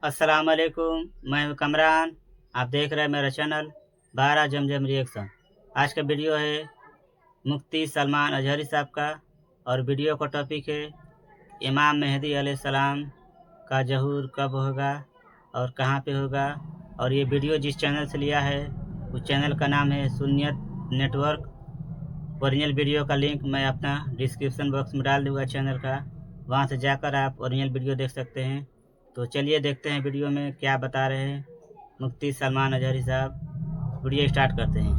अस्सलाम वालेकुम, मैं हूं कमरान। आप देख रहे हैं मेरा चैनल 12 जमजम रिएक्शन। आज का वीडियो है मुफ्ती सलमान अजहरी साहब का, और वीडियो का टॉपिक है इमाम मेहदी अलैहिस्सलाम का ज़हूर कब होगा और कहाँ पे होगा। और ये वीडियो जिस चैनल से लिया है उस चैनल का नाम है सुन्नियत नेटवर्क। ओरिजिनल वीडियो का लिंक मैं अपना डिस्क्रिप्शन बॉक्स में डाल दूँगा चैनल का, वहाँ से जाकर आप ओरिजिनल वीडियो देख सकते हैं। तो चलिए देखते हैं वीडियो में क्या बता रहे हैं मुफ्ती सलमान अजहरी साहब। वीडियो स्टार्ट करते हैं।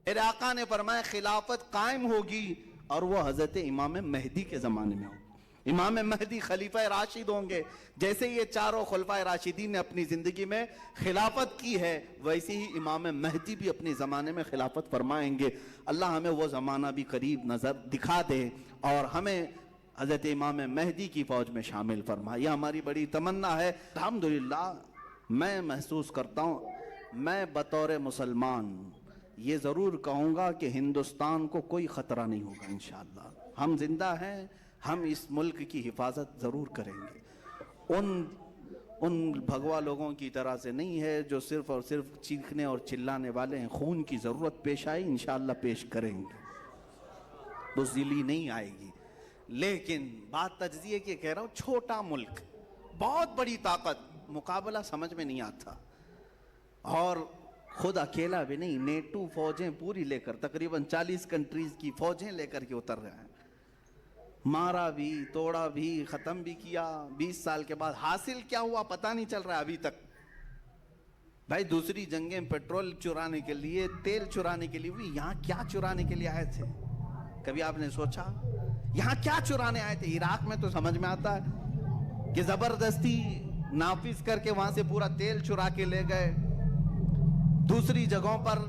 मेरे आका ने फरमाया खिलाफत कायम होगी और वो हजरत इमाम मेहदी के ज़माने में होगी। इमाम मेहदी खलीफा राशिद होंगे। जैसे ये चारों खुलफा राशिदीन ने अपनी ज़िंदगी में खिलाफत की है, वैसे ही इमाम मेहदी भी अपने ज़माने में खिलाफत फरमाएंगे। अल्लाह हमें वो ज़माना भी करीब नज़र दिखा दे और हमें हजरत इमाम मेहदी की फ़ौज में शामिल फरमा। यह हमारी बड़ी तमन्ना है। अल्हम्दुलिल्लाह मैं महसूस करता हूँ, मैं बतौर मुसलमान ये ज़रूर कहूँगा कि हिंदुस्तान को कोई ख़तरा नहीं होगा इंशाअल्लाह। हम जिंदा हैं, हम इस मुल्क की हिफाजत ज़रूर करेंगे। उन भगवा लोगों की तरह से नहीं है जो सिर्फ़ और सिर्फ चीखने और चिल्लाने वाले हैं। खून की ज़रूरत पेश आई इंशाअल्लाह पेश करेंगे, बुज़दिली नहीं आएगी। लेकिन बात तज्ज़िये की कह रहा हूँ, छोटा मुल्क, बहुत बड़ी ताकत, मुकाबला समझ में नहीं आता। और खुद अकेला भी नहीं, नेटो फौजें पूरी लेकर तकरीबन 40 कंट्रीज की फौजें लेकर के उतर रहे हैं। मारा भी, तोड़ा भी, ख़त्म भी किया। 20 साल के बाद हासिल क्या हुआ पता नहीं चल रहा है अभी तक। भाई दूसरी जंगें पेट्रोल चुराने के लिए, तेल चुराने के लिए हुई, यहाँ क्या चुराने के लिए आए थे? कभी आपने सोचा यहाँ क्या चुराने आए थे? इराक में तो समझ में आता है कि ज़बरदस्ती नाफिज करके वहां से पूरा तेल चुरा के ले गए। दूसरी जगहों पर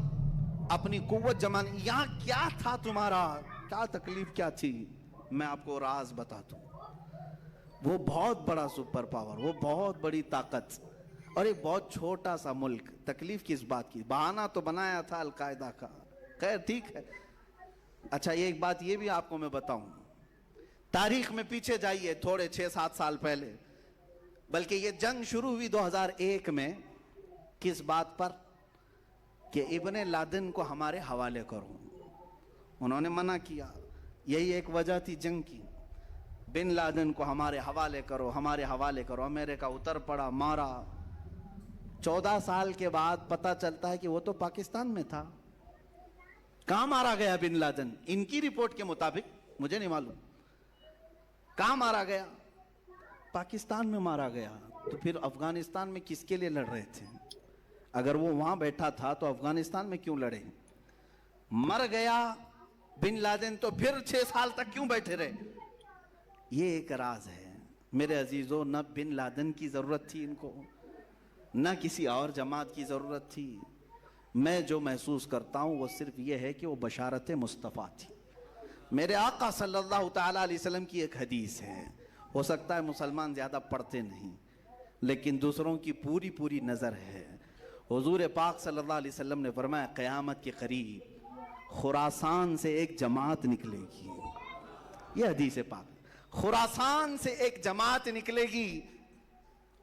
अपनी कुव्वत जमाने। यहाँ क्या था तुम्हारा, क्या तकलीफ क्या थी? मैं आपको राज बता दूं। वो बहुत बड़ा सुपर पावर, वो बहुत बड़ी ताकत और एक बहुत छोटा सा मुल्क। तकलीफ किस बात की? बहाना तो बनाया था अलकायदा का। खैर ठीक है। अच्छा एक बात ये भी आपको मैं बताऊं, तारीख में पीछे जाइए थोड़े 6-7 साल पहले, बल्कि ये जंग शुरू हुई 2001 में। किस बात पर? कि इब्ने लादेन को हमारे हवाले करो। उन्होंने मना किया, यही एक वजह थी जंग की। बिन लादेन को हमारे हवाले करो, हमारे हवाले करो। अमेरिका उतर पड़ा, मारा। 14 साल के बाद पता चलता है कि वो तो पाकिस्तान में था। कहां मारा गया बिन लादेन? इनकी रिपोर्ट के मुताबिक, मुझे नहीं मालूम कहां मारा गया। पाकिस्तान में मारा गया। तो फिर अफगानिस्तान में किसके लिए लड़ रहे थे? अगर वो वहां बैठा था तो अफगानिस्तान में क्यों लड़े? मर गया बिन लादेन तो फिर 6 साल तक क्यों बैठे रहे? ये एक राज है मेरे अजीजों। न बिन लादेन की जरूरत थी इनको, न किसी और जमात की जरूरत थी। मैं जो महसूस करता हूं वो सिर्फ ये है कि वो बशारत मुस्तफ़ा थी। मेरे आका सल्लल्लाहु तआला अलैहि वसल्लम की एक हदीस है। हो सकता है मुसलमान ज्यादा पढ़ते नहीं, लेकिन दूसरों की पूरी पूरी नजर है। हुजूर पाक सल्लल्लाहु अलैहि वसल्लम ने फरमाया क़यामत के करीब खुरासान से एक जमात निकलेगी। यह हदीस पाक। खुरासान से एक जमात निकलेगी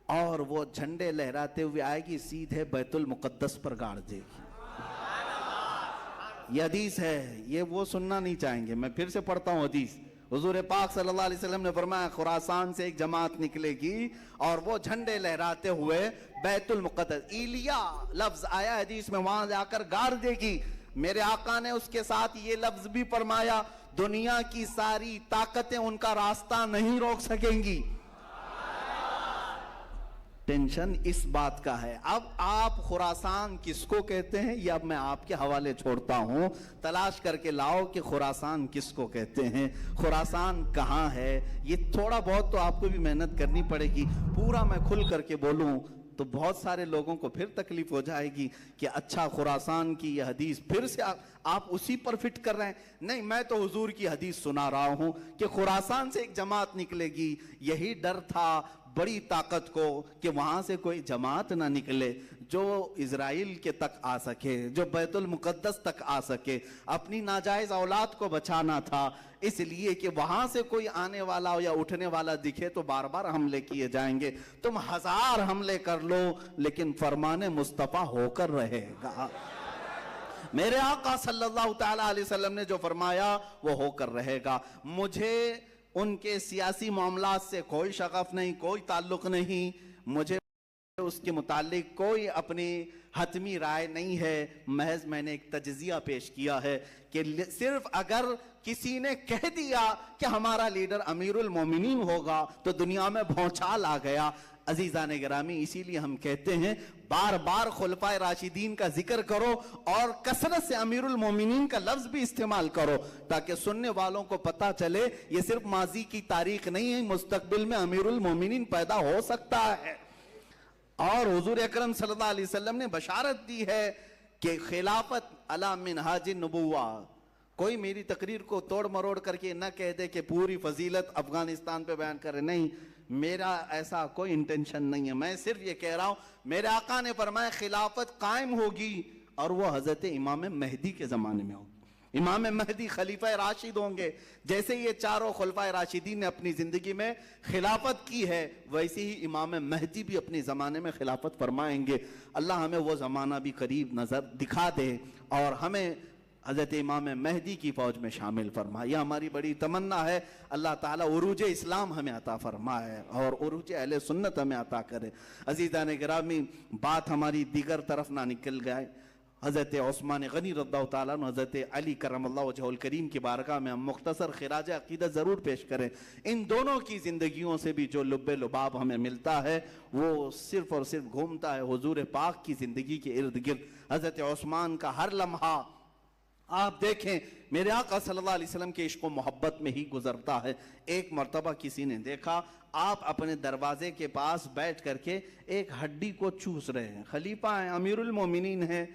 और वो झंडे लहराते हुए आएगी, सीधे बैतुल मुक़द्दस पर गाड़ देगी। यह हदीस है, ये वो सुनना नहीं चाहेंगे। मैं फिर से पढ़ता हूँ हदीस। हुजूर पाक सल्लल्लाहु अलैहि वसल्लम ने फरमाया खुरासान से एक जमात निकलेगी और वो झंडे लहराते हुए बैतुल मुक़द्दस, इलिया लफ्ज आया हदीस में, वहां जाकर गाड़ देगी। मेरे आका ने उसके साथ ये लफ्ज भी फरमाया, दुनिया की सारी ताकतें उनका रास्ता नहीं रोक सकेंगी। टेंशन इस बात का है। अब आप खुरासान किसको कहते हैं, ये अब मैं आपके हवाले छोड़ता हूं। तलाश करके लाओ कि खुरासान किसको कहते हैं, खुरासान कहां है। ये थोड़ा बहुत तो आपको भी मेहनत करनी पड़ेगी। पूरा मैं खुल करके बोलूं तो बहुत सारे लोगों को फिर तकलीफ हो जाएगी कि अच्छा खुरासान की यह हदीस फिर से आप उसी पर फिट कर रहे हैं। नहीं, मैं तो हुजूर की हदीस सुना रहा हूं कि खुरासान से एक जमात निकलेगी। यही डर था बड़ी ताकत को कि वहां से कोई जमात ना निकले जो इजराइल के तक आ सके, जो बैतुल मुकद्दस तक आ सके। अपनी नाजायज औलाद को बचाना था, इसलिए कि वहां से कोई आने वाला या उठने वाला दिखे तो बार बार हमले किए जाएंगे। तुम 1000 हमले कर लो लेकिन फरमाने मुस्तफा होकर रहेगा। मेरे आका सल्लल्लाहु ताला अलैहि वसल्लम ने जो फरमाया वो होकर रहेगा। मुझे उनके सियासी मामलात से कोई शगफ नहीं, कोई ताल्लुक नहीं, मुझे उसके मुतालिक कोई अपनी हतमी राय नहीं है। महज मैंने एक तजजिया पेश किया है कि सिर्फ अगर किसी ने कह दिया कि हमारा लीडर अमीरुल मोमिनीन होगा तो दुनिया में भौचाल आ गया। अजीज़ान गिरामी, इसीलिए हम कहते हैं बार बार खुलफाए राशिदीन का जिक्र करो और कसरत से अमीरुल मोमिनीन का लफ्ज भी इस्तेमाल करो, ताकि सुनने वालों को पता चले ये सिर्फ माजी की तारीख नहीं है, मुस्तकबिल में अमीरुल मोमिनीन पैदा हो सकता है। और हुजूर अकरम सल्लल्लाहु अलैहि वसल्लम ने बशारत दी है कि खिलाफत अला मिनहाजिन नबुव्वा। कोई मेरी तकरीर को तोड़ मरोड़ करके न कह दे कि पूरी फजीलत अफगानिस्तान पे बयान करे, नहीं, मेरा ऐसा कोई इंटेंशन नहीं है। मैं सिर्फ ये कह रहा हूं, मेरे आका ने फरमाया खिलाफत कायम होगी और वो हजरत इमाम मेहदी के जमाने में होगी। इमाम मेहदी खलीफा राशिद होंगे। जैसे ये चारों खुलफाए राशिदीन ने अपनी जिंदगी में खिलाफत की है, वैसे ही इमाम मेहदी भी अपने ज़माने में खिलाफत फरमाएंगे। अल्लाह हमें वो ज़माना भी करीब नज़र दिखा दे और हमें हज़रत इमाम मेहदी की फ़ौज में शामिल फरमाए। यह हमारी बड़ी तमन्ना है। अल्लाह ताला उरूज इस्लाम हमें अता फरमाए और उरूज अहले सुन्नत हमें अता करे। अज़ीज़ान गिरामी, बात हमारी दीगर तरफ ना निकल गए। हज़रत उस्मान गनी रज़ियल्लाहु ताला अन्हु, हज़रत अली करमल्लाहु वजहुल करीम की बारगाह में हम मुख्तसर खिराज अक़ीदत ज़रूर पेश करें। इन दोनों की ज़िंदगियों से भी जो लुब्बे लुबाब हमें मिलता है वो सिर्फ़ और सिर्फ घूमता है हुजूर पाक की ज़िंदगी के इर्द गिर्द। हज़रत उस्मान का हर लम्हा आप देखें मेरे आका सल्लल्लाहु अलैहि वसल्लम के इश्क़ व मोहब्बत में ही गुजरता है। एक मर्तबा किसी ने देखा आप अपने दरवाजे के पास बैठ करके एक हड्डी को चूस रहे हैं। खलीफा हैं, अमीरुल मोमिनीन हैं,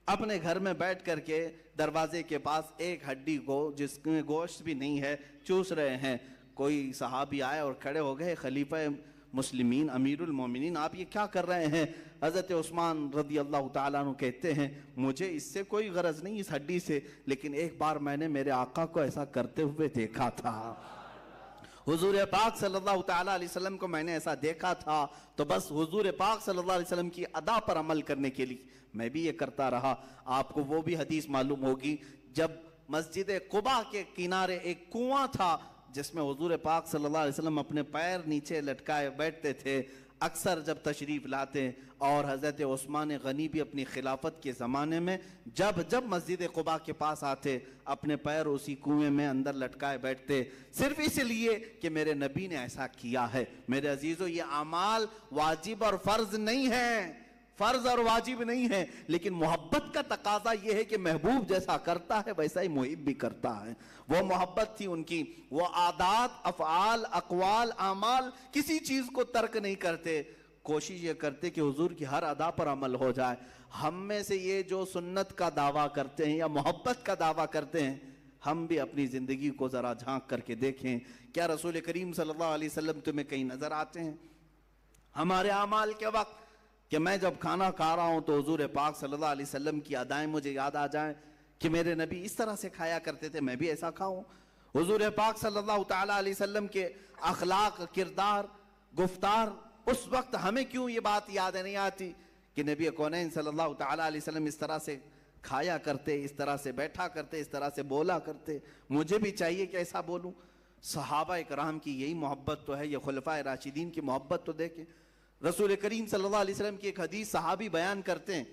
अपने घर में बैठ करके दरवाजे के पास एक हड्डी को जिसमें गोश्त भी नहीं है चूस रहे हैं। कोई सहाबी आए और खड़े हो गए, खलीफा मुस्लिमीन अमीरुल मोमिनीन आप ये क्या कर रहे हैं? हज़रत उस्मान रज़ी अल्लाह ताला अन्हु कहते हैं मुझे इससे कोई गरज नहीं इस हड्डी से, लेकिन एक बार मैंने मेरे आका को ऐसा करते हुए देखा था। हुजूर पाक सल्लल्लाहु ताला अलैहि वसल्लम को मैंने ऐसा देखा था, तो बस हुजूर पाक सल्लल्लाहु अलैहि वसल्लम की अदा पर अमल करने के लिए मैं भी ये करता रहा। आपको वो भी हदीस मालूम होगी जब मस्जिद कुबा के किनारे एक कुआं था जिसमें हुजूर पाक सल्लल्लाहु अलैहि वसल्लम अपने पैर नीचे लटकाए बैठते थे। अक्सर जब तशरीफ़ लाते और हज़रत उस्मान गनी भी अपनी खिलाफत के ज़माने में जब जब मस्जिद कुबा के पास आते अपने पैर उसी कुएं में अंदर लटकाए बैठते, सिर्फ इसलिए कि मेरे नबी ने ऐसा किया है। मेरे अजीज़ों, ये अमाल वाजिब और फ़र्ज़ नहीं है, फ़र्ज़ और वाजिब नहीं है, लेकिन मोहब्बत का तकाजा ये है कि महबूब जैसा करता है वैसा ही मुहिब भी करता है। वो मोहब्बत थी उनकी, वो आदात अफ़आल अक़वाल आमाल किसी चीज़ को तर्क नहीं करते, कोशिश ये करते कि हुजूर की हर अदा पर अमल हो जाए। हम में से ये जो सुन्नत का दावा करते हैं या मोहब्बत का दावा करते हैं, हम भी अपनी ज़िंदगी को ज़रा झांक करके देखें, क्या रसूल करीम सल्लल्लाहु अलैहि वसल्लम तुम्हें कहीं नज़र आते हैं हमारे आमाल के वक्त? कि मैं जब खाना खा रहा हूँ तो हुजूर पाक सल्लल्लाहु अलैहि वसल्लम की अदाएं मुझे याद आ जाएं कि मेरे नबी इस तरह से खाया करते थे, मैं भी ऐसा खाऊं। हुजूर पाक सल्लल्लाहु ताला अलैहि वसल्लम के अखलाक, किरदार, गुफ्तार, उस वक्त हमें क्यों ये बात याद नहीं आती कि नबी कौनैन सल्लल्लाहु ताला अलैहि वसल्लम इस तरह से खाया करते, इस तरह से बैठा करते, इस तरह से बोला करते, मुझे भी चाहिए कि ऐसा बोलूं। सहाबा इकराम की यही मोहब्बत तो है, ये खुलफाए राशिदीन की मोहब्बत तो देखें। रसूल करीम सल्लल्लाहु अलैहि वसल्लम की एक हदीस सहाबी बयान करते हैं,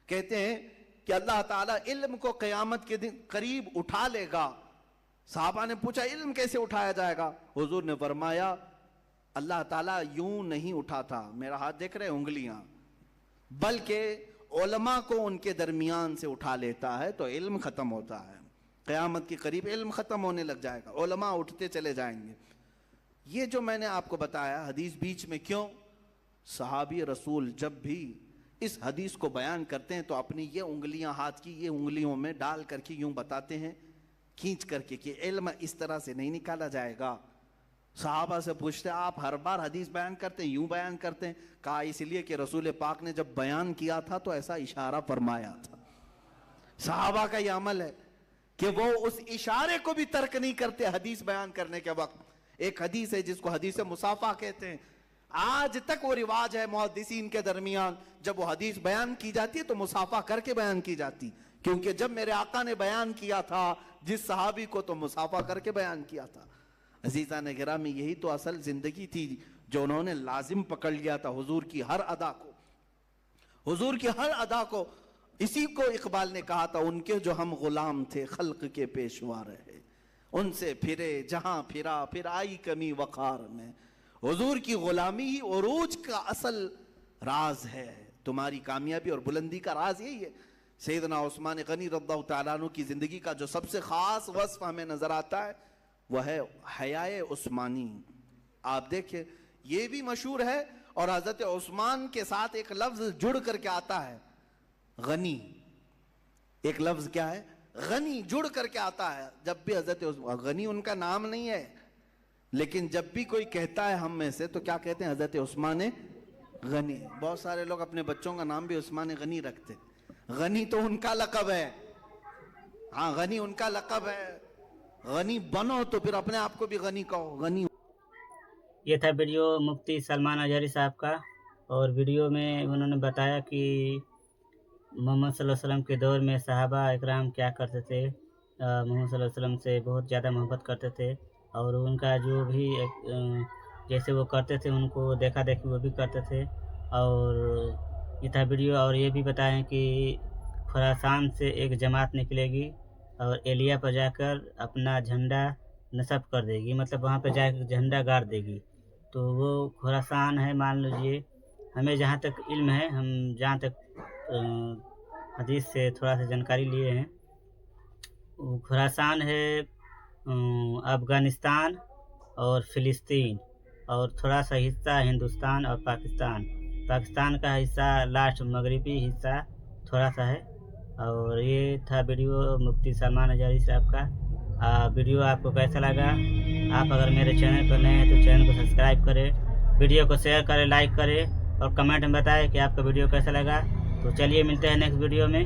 कहते हैं कि अल्लाह ताला इल्म को क़यामत के दिन करीब उठा लेगा। सहाबा ने पूछा इल्म कैसे उठाया जाएगा? हुजूर ने फरमाया अल्लाह ताला यूं नहीं उठाता, मेरा हाथ देख रहे उंगलियां, बल्कि उलमा को उनके दरमियान से उठा लेता है तो इल्म खत्म होता है। क़यामत के करीब इल्म खत्म होने लग जाएगा, उलमा उठते चले जाएंगे। ये जो मैंने आपको बताया हदीस बीच में क्यों? सहाबी रसूल जब भी इस हदीस को बयान करते हैं तो अपनी ये उंगलियां हाथ की ये उंगलियों में डाल करके यूं बताते हैं खींच करके कि इल्म इस तरह से नहीं निकाला जाएगा, सहाबा से पूछते आप हर बार हदीस बयान करते हैं, यूं बयान करते हैं? कहा इसलिए कि रसूल पाक ने जब बयान किया था तो ऐसा इशारा फरमाया था। सहाबा का यह अमल है कि वो उस इशारे को भी तर्क नहीं करते हदीस बयान करने के वक्त। एक हदीस है जिसको हदीस मुसाफा कहते हैं, आज तक वो रिवाज है मुहद्दिसीन के दरमियान, जब वो हदीस बयान की जाती है तो मुसाफा करके बयान की जाती, क्योंकि जब मेरे आका ने बयान किया था जिस सहाबी को, तो मुसाफा करके बयान किया था। अजीज़ा ने गिरामी, यही तो असल जिंदगी थी जो उन्होंने लाजिम पकड़ लिया था हुजूर की हर अदा को, हुजूर की हर अदा को। इसी को इकबाल ने कहा था, उनके जो हम गुलाम थे खल्क के पेशवा रहे, उनसे फिरे जहां फिरा फिर आई कमी वकार में। हुजूर की गुलामी ही उरूज का असल राज है, तुम्हारी कामयाबी और बुलंदी का राज यही है। सैयदना उस्मान गनी रज़ियल्लाहु तआला अन्हु की जिंदगी का जो सबसे खास वस्फ हमें नजर आता है वह है हयाए उस्मानी। आप देखिए ये भी मशहूर है, और हजरत उस्मान के साथ एक लफ्ज जुड़ करके आता है, गनी। एक लफ्ज क्या है? गनी, जुड़ करके आता है। जब भी हजरत गनी उनका नाम नहीं है, लेकिन जब भी कोई कहता है हम में से तो क्या कहते हैं? हजरत उस्मान गनी। बहुत सारे लोग अपने बच्चों का नाम भी उस्मान गनी रखते। गनी तो उनका लक़ब है, हाँ गनी उनका लक़ब है। गनी बनो तो फिर अपने आप को भी गनी कहो, गनी। ये था वीडियो मुफ्ती सलमान अजहरी साहब का, और वीडियो में उन्होंने बताया कि मोहम्मद सल्लल्लाहु अलैहि वसल्लम के दौर में सहाबा इकराम क्या करते थे, मोहम्मद सल्लल्लाहु अलैहि वसल्लम से बहुत ज़्यादा मोहब्बत करते थे, और उनका जो भी जैसे वो करते थे उनको देखा देखी वो भी करते थे। और ये था वीडियो, और ये भी बताएं कि खुरासान से एक जमात निकलेगी और एलिया पर जाकर अपना झंडा नस्ब कर देगी, मतलब वहाँ पर जाकर झंडा गाड़ देगी। तो वो खुरासान है, मान लीजिए हमें जहाँ तक इल्म है, हम जहाँ तक हदीस से थोड़ा सा जानकारी लिए हैं, खुरासान है अफ़गानिस्तान और फ़िलिस्तीन, और थोड़ा सा हिस्सा हिंदुस्तान और पाकिस्तान। पाकिस्तान का हिस्सा लास्ट मगरिबी हिस्सा थोड़ा सा है। और ये था वीडियो मुफ्ती सलमान अजहरी साहब का। वीडियो आपको कैसा लगा? आप अगर मेरे चैनल पर नए हैं तो चैनल को सब्सक्राइब करें, वीडियो को शेयर करें, लाइक करें, और कमेंट में बताएं कि आपका वीडियो कैसा लगा। तो चलिए मिलते हैं नेक्स्ट वीडियो में।